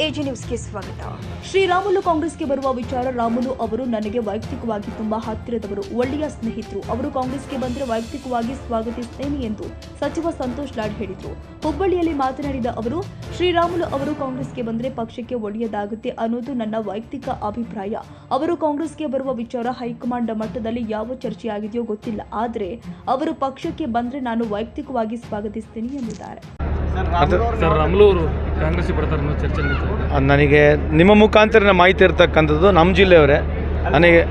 AG ನ್ಯೂಸ್ಗೆ ಸ್ವಾಗತ. ಶ್ರೀರಾಮುಲು ಕಾಂಗ್ರೆಸ್ಗೆ ಬರುವ ವಿಚಾರ. ರಾಮುಲು ಅವರು ನನಗೆ ವೈಯಕ್ತಿಕವಾಗಿ ತುಂಬಾ ಹತ್ತಿರದವರು, ಒಳ್ಳೆಯ ಸ್ನೇಹಿತರು. ಅವರು ಕಾಂಗ್ರೆಸ್ಗೆ ಬಂದರೆ ವೈಯಕ್ತಿಕವಾಗಿ ಸ್ವಾಗತಿಸುತ್ತೇನೆ ಎಂದು ಸಚಿವ ಸಂತೋಷ್ ಲಾಡ್ ಹೇಳಿದರು. ಹುಬ್ಬಳ್ಳಿಯಲ್ಲಿ ಮಾತನಾಡಿದ ಅವರು, ಶ್ರೀರಾಮುಲು ಅವರು ಕಾಂಗ್ರೆಸ್ಗೆ ಬಂದರೆ ಪಕ್ಷಕ್ಕೆ ಒಳ್ಳೆಯದಾಗುತ್ತೆ ಅನ್ನೋದು ನನ್ನ ವೈಯಕ್ತಿಕ ಅಭಿಪ್ರಾಯ. ಅವರು ಕಾಂಗ್ರೆಸ್ಗೆ ಬರುವ ವಿಚಾರ ಹೈಕಮಾಂಡ್ ಮಟ್ಟದಲ್ಲಿ ಯಾವ ಚರ್ಚೆಯಾಗಿದೆಯೋ ಗೊತ್ತಿಲ್ಲ, ಆದರೆ ಅವರು ಪಕ್ಷಕ್ಕೆ ಬಂದರೆ ನಾನು ವೈಯಕ್ತಿಕವಾಗಿ ಸ್ವಾಗತಿಸುತ್ತೇನೆ ಎಂದಿದ್ದಾರೆ. ನನಗೆ ನಿಮ್ಮ ಮುಖಾಂತರ ಮಾಹಿತಿ ಇರ್ತಕ್ಕಂಥದ್ದು ನಮ್ಮ ಜಿಲ್ಲೆಯವರೇ. ನನಗೆ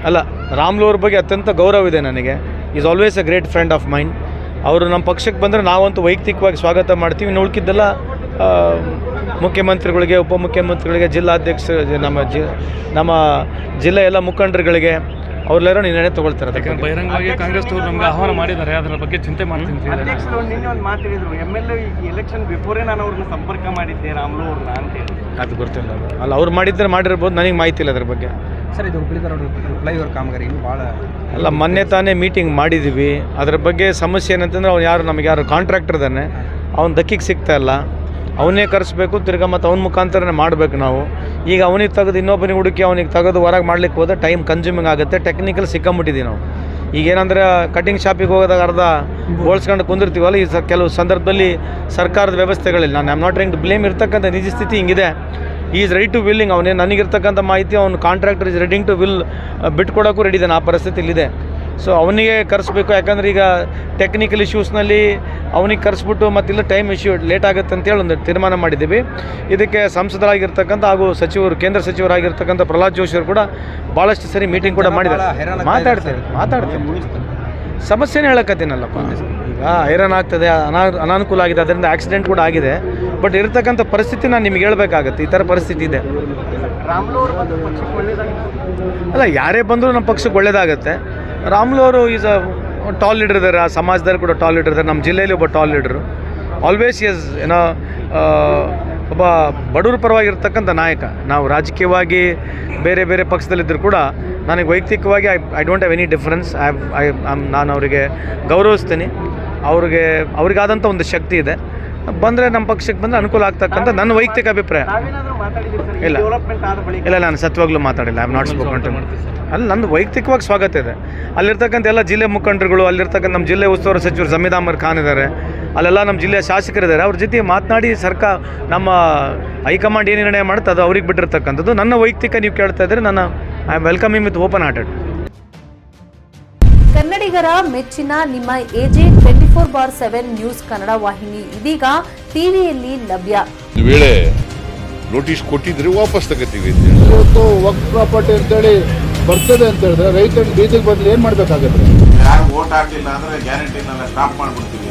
ರಾಮುಲು ಅವ್ರ ಬಗ್ಗೆ ಅತ್ಯಂತ ಗೌರವ ಇದೆ ನನಗೆ. Is always a great friend of mind. ಅವರು ನಮ್ಮ ಪಕ್ಷಕ್ಕೆ ಬಂದರೆ ನಾವಂತೂ ವೈಯಕ್ತಿಕವಾಗಿ ಸ್ವಾಗತ ಮಾಡ್ತೀವಿ. ಇನ್ನು ಉಳ್ಕಿದ್ದೆಲ್ಲ ಮುಖ್ಯಮಂತ್ರಿಗಳಿಗೆ, ಉಪಮುಖ್ಯಮಂತ್ರಿಗಳಿಗೆ, ಜಿಲ್ಲಾಧ್ಯಕ್ಷ, ನಮ್ಮ ಜಿಲ್ಲೆ ಎಲ್ಲ ಮುಖಂಡರುಗಳಿಗೆ ಅವ್ರೆಲ್ಲರೂ ನಿರ್ಣಯ ತಗೊಳ್ತಾರೆ. ಬಹಿರಂಗವಾಗಿ ಕಾಂಗ್ರೆಸ್ ಅವರು ನಮ್ಗೆ ಆಹ್ವಾನ ಮಾಡಿದ್ದಾರೆ, ಅದರ ಬಗ್ಗೆ ಚಿಂತೆ ಮಾಡ್ತೀನಿ. ಅಧ್ಯಕ್ಷರು ನಿನ್ನೆ ಒಂದು ಮಾತು ಹೇಳಿದ್ರು, MLA ಎಲೆಕ್ಷನ್ ಬಿಫೋರೇ ನಾನು ಅವ್ರನ್ನ ಸಂಪರ್ಕ ಮಾಡಿದ್ದೆ ರಾಮುಲು ಅವ್ರನ್ನ ಅಂತೇಳಿ. ಅದು ಗೊತ್ತಿಲ್ಲ. ಅವ್ರು ಮಾಡಿರ್ಬೋದು, ನನಗೆ ಮಾಹಿತಿ ಇಲ್ಲ ಅದ್ರ ಬಗ್ಗೆ. ಸರ್, ಇದು ಹುಬ್ಬಳ್ಳಿ ಫ್ಲೈಓವರ್ ಕಾಮಗಾರಿ ಭಾಳ ಮೊನ್ನೆ ತಾನೇ ಮೀಟಿಂಗ್ ಮಾಡಿದ್ದೀವಿ. ಅದ್ರ ಬಗ್ಗೆ ಸಮಸ್ಯೆ ಏನಂತಂದ್ರೆ ನಮಗೆ ಯಾರು ಕಾಂಟ್ರಾಕ್ಟರ್ ಇದ್ದಾನೆ, ಅವ್ನು ದಕ್ಕಿಗೆ ಸಿಗ್ತಾ ಇಲ್ಲ. ಅವನ್ನೇ ಕರೆಸ್ಬೇಕು, ತಿರ್ಗಾ ಮತ್ತು ಅವ್ನ ಮುಖಾಂತರನೇ ಮಾಡಬೇಕು ನಾವು. ಈಗ ಅವನಿಗೆ ತೆಗೆದು ಇನ್ನೊಬ್ಬನಿಗೆ ಹುಡುಕಿ ಅವನಿಗೆ ತೆಗೆದು ಹೊರಗೆ ಮಾಡ್ಲಿಕ್ಕೆ ಹೋದರೆ ಟೈಮ್ ಕನ್ಸ್ಯೂಮಿಂಗ್ ಆಗುತ್ತೆ. ಟೆಕ್ನಿಕಲ್ ಸಿಕ್ಕಂಬಿಟ್ಟಿದ್ದೀವಿ ನಾವು. ಈಗೇನಂದರೆ ಕಟಿಂಗ್ ಶಾಪಿಗೆ ಹೋಗೋದಾಗ ಅರ್ಧ ಬೋಳ್ಸ್ಕೊಂಡು ಕುಂದಿರ್ತೀವಲ್ಲ, ಈ ಕೆಲವು ಸಂದರ್ಭದಲ್ಲಿ ಸರ್ಕಾರದ ವ್ಯವಸ್ಥೆಗಳಿಲ್ಲ. ನಾನು ನಾಟ್ ಟ್ರೈಂಗ್ ಟು ಬ್ಲೇಮ್. ಇರ್ತಕ್ಕಂಥ ನಿಜ ಸ್ಥಿತಿ ಹಿಂಗಿದೆ. Is ready to willing. ಅವನೇ ನನಗಿರ್ತಕ್ಕಂಥ ಮಾಹಿತಿ, ಅವ್ನು contractor is reading to will ಬಿಟ್ಕೊಡೋಕ್ಕೂ ರೆಡಿ ಇದ್ದಾನೆ. ಆ ಪರಿಸ್ಥಿತಿ ಇಲ್ಲಿದೆ. ಸೊ ಅವನಿಗೆ ಕರೆಸ್ಬೇಕು. ಯಾಕಂದರೆ ಈಗ ಟೆಕ್ನಿಕಲ್ ಇಶ್ಯೂಸ್ನಲ್ಲಿ ಅವನಿಗೆ ಕರೆಸ್ಬಿಟ್ಟು ಮತ್ತಿಲ್ಲ ಟೈಮ್ ಇಶ್ಯೂ ಲೇಟ್ ಆಗುತ್ತೆ ಅಂತೇಳಿ ಒಂದು ತೀರ್ಮಾನ ಮಾಡಿದ್ದೀವಿ. ಇದಕ್ಕೆ ಸಂಸದರಾಗಿರ್ತಕ್ಕಂಥ ಹಾಗೂ ಸಚಿವರು, ಕೇಂದ್ರ ಸಚಿವರಾಗಿರ್ತಕ್ಕಂಥ ಪ್ರಹ್ಲಾದ್ ಜೋಶಿ ಅವರು ಕೂಡ ಭಾಳಷ್ಟು ಸರಿ ಮೀಟಿಂಗ್ ಕೂಡ ಮಾಡಿದ್ದಾರೆ. ಮಾತಾಡ್ತೇವೆ. ಸಮಸ್ಯೆನೇ ಹೇಳಕತ್ತೀನಲ್ಲಪ್ಪ. ಈಗ ಐರನ್ ಆಗ್ತದೆ, ಅನಾನುಕೂಲ ಆಗಿದೆ, ಅದರಿಂದ ಆಕ್ಸಿಡೆಂಟ್ ಕೂಡ ಆಗಿದೆ. ಬಟ್ ಇರತಕ್ಕಂಥ ಪರಿಸ್ಥಿತಿ ನಾನು ನಿಮ್ಗೆ ಹೇಳ್ಬೇಕಾಗತ್ತೆ. ಈ ಥರ ಪರಿಸ್ಥಿತಿ ಇದೆ. ಯಾರೇ ಬಂದರೂ ನಮ್ಮ ಪಕ್ಷಕ್ಕೆ ಒಳ್ಳೇದಾಗತ್ತೆ. ರಾಮುಲು ಅವರು ಈಸ್ ಅ ಟಾಲ್ ಲೀಡರ್ ಇದ್ದಾರೆ. ಆ ಸಮಾಜದಲ್ಲಿ ಕೂಡ ಟಾಲ್ ಲೀಡರ್ ಇದ್ದಾರೆ. ನಮ್ಮ ಜಿಲ್ಲೆಯಲ್ಲಿ ಒಬ್ಬ ಟಾಲ್ ಲೀಡರು. ಆಲ್ವೇಸ್ ಈಸ್ ಒಬ್ಬ ಬಡವರ ಪರವಾಗಿರ್ತಕ್ಕಂಥ ನಾಯಕ. ನಾವು ರಾಜಕೀಯವಾಗಿ ಬೇರೆ ಬೇರೆ ಪಕ್ಷದಲ್ಲಿದ್ದರೂ ಕೂಡ ನನಗೆ ವೈಯಕ್ತಿಕವಾಗಿ I don't have any difference. ನಾನು ಅವರಿಗೆ ಗೌರವಿಸ್ತೀನಿ. ಅವ್ರಿಗಾದಂಥ ಒಂದು ಶಕ್ತಿ ಇದೆ. ಬಂದರೆ ನಮ್ಮ ಪಕ್ಷಕ್ಕೆ ಬಂದರೆ ಅನುಕೂಲ ಆಗ್ತಕ್ಕಂಥ ನನ್ನ ವೈಯಕ್ತಿಕ ಅಭಿಪ್ರಾಯ. ಇಲ್ಲ ನಾನು ಸತ್ವಾಗ್ಲೂ ಮಾತಾಡಿಲ್ಲ. I am not spoken to. ಅಲ್ಲಿ ನಂದು ವೈಯಕ್ತಿಕವಾಗಿ ಸ್ವಾಗತ ಇದೆ. ಅಲ್ಲಿರ್ತಕ್ಕಂಥ ಎಲ್ಲ ಜಿಲ್ಲೆ ಮುಖಂಡರುಗಳು, ಅಲ್ಲಿರ್ತಕ್ಕಂಥ ನಮ್ಮ ಜಿಲ್ಲೆ ಉಸ್ತುವಾರಿ ಸಚಿವರು ಜಮೀದ್ ಅಹಮದ್ ಖಾನ್ ಇದ್ದಾರೆ, ಅಲ್ಲೆಲ್ಲ ನಮ್ಮ ಜಿಲ್ಲೆಯ ಶಾಸಕರಿದ್ದಾರೆ. ಅವ್ರ ಜೊತೆ ಮಾತನಾಡಿ ನಮ್ಮ ಹೈಕಮಾಂಡ್ ಏನು ನಿರ್ಣಯ ಮಾಡುತ್ತೆ ಅದು ಅವ್ರಿಗೆ ಬಿಟ್ಟಿರ್ತಕ್ಕಂಥದ್ದು. ನನ್ನ ವೈಯಕ್ತಿಕ ನೀವು ಕೇಳ್ತಾ ಇದ್ದರೆ I am welcoming with open hearted. ಕನ್ನಡಿಗರ ಮೆಚ್ಚಿನ ನಿಮ್ಮ AJ 24/7 ನ್ಯೂಸ್ ಕನ್ನಡ ವಾಹಿನಿ ಇದೀಗ ಟಿವಿಯಲ್ಲಿ ಲಭ್ಯ. ಈ ವೇಳೆ ನೋಟಿಸ್ ಕೊಟ್ಟಿದ್ರೆ ವಾಪಸ್ ತಗೋತೀವಿ. ಇವತ್ತು ವಕ್ಫ್ ಪ್ರಾಪರ್ಟಿ ಅಂತೇಳಿ ಬರ್ತದೆ ಅಂತ ಹೇಳಿದ್ರೆ ರೈತರು ಬೀದಿಗೆ ಬದಲು ಏನು ಮಾಡಬೇಕಾಗುತ್ತೆ? ಯಾರು ವೋಟ್ ಹಾಕಲಿಲ್ಲ ಅಂದ್ರೆ ಗ್ಯಾರಂಟಿನೆಲ್ಲ ಸ್ಟಾಪ್ ಮಾಡ್ಬಿಡ್ತೀವಿ.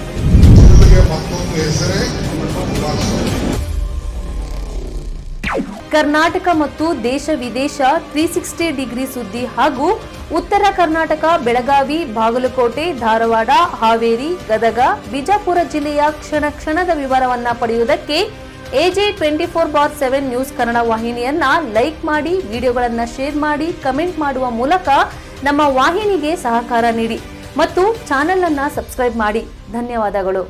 ಕರ್ನಾಟಕ ಮತ್ತು ದೇಶ ವಿದೇಶ 360 ಡಿಗ್ರಿ ಸುದ್ದಿ ಹಾಗೂ ಉತ್ತರ ಕರ್ನಾಟಕ, ಬೆಳಗಾವಿ, ಬಾಗಲಕೋಟೆ, ಧಾರವಾಡ, ಹಾವೇರಿ, ಗದಗ, ಬಿಜಾಪುರ ಜಿಲ್ಲೆಯ ಕ್ಷಣ ಕ್ಷಣದ ವಿವರವನ್ನ ಪಡೆಯುವುದಕ್ಕೆ AJ 24/7 ನ್ಯೂಸ್ ಕನ್ನಡ ವಾಹಿನಿಯನ್ನ ಲೈಕ್ ಮಾಡಿ, ವಿಡಿಯೋಗಳನ್ನ ಶೇರ್ ಮಾಡಿ, ಕಮೆಂಟ್ ಮಾಡುವ ಮೂಲಕ ನಮ್ಮ ವಾಹಿನಿಗೆ ಸಹಕಾರ ನೀಡಿ ಮತ್ತು ಚಾನೆಲ್ ಅನ್ನ ಸಬ್ಸ್ಕ್ರೈಬ್ ಮಾಡಿ. ಧನ್ಯವಾದಗಳು.